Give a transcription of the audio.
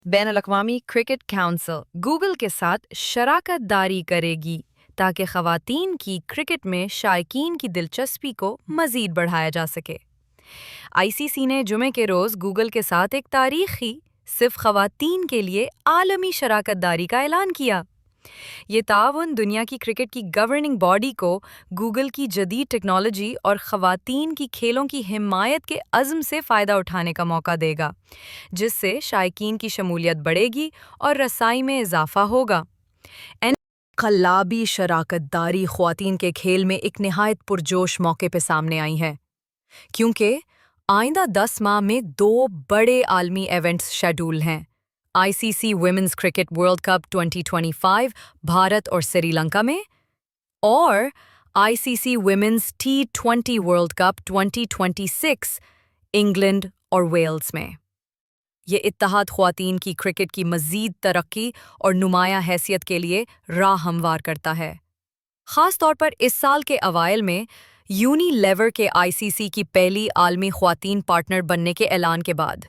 بین الاقوامی cricket council Google کے ساتھ شراکت داری کرے گی تاکہ خواتین کی کرکٹ میں شائقین کی دلچسپی کو مزید بڑھایا جا سکے۔ آئی سی سی نے جمعے کے روز گوگل کے ساتھ ایک تاریخی صرف خواتین کے لیے عالمی شراکت داری کا اعلان کیا۔ یہ تعاون دنیا کی کرکٹ کی گورننگ باڈی کو گوگل کی جدید ٹیکنالوجی اور خواتین کی کھیلوں کی حمایت کے عزم سے فائدہ اٹھانے کا موقع دے گا، جس سے شائقین کی شمولیت بڑھے گی اور رسائی میں اضافہ ہوگا۔ انقلابی شراکت داری خواتین کے کھیل میں ایک نہایت پرجوش موقع پہ سامنے آئی ہے، کیونکہ آئندہ 10 ماہ میں 2 بڑے عالمی ایونٹس شیڈول ہیں: I C C women's cricket world cup 2025 Bharat اور سری لنکا میں، اور I C C women's T20 world cup 2026 England اور ویلز میں۔ یہ اتحاد خواتین کی کرکٹ کی مزید ترقی اور نمایاں حیثیت کے لیے راہ ہموار کرتا ہے، خاص طور پر اس سال کے اوائل میں یونی لیور کے آئی سی سی کی پہلی عالمی خواتین پارٹنر بننے کے اعلان کے بعد۔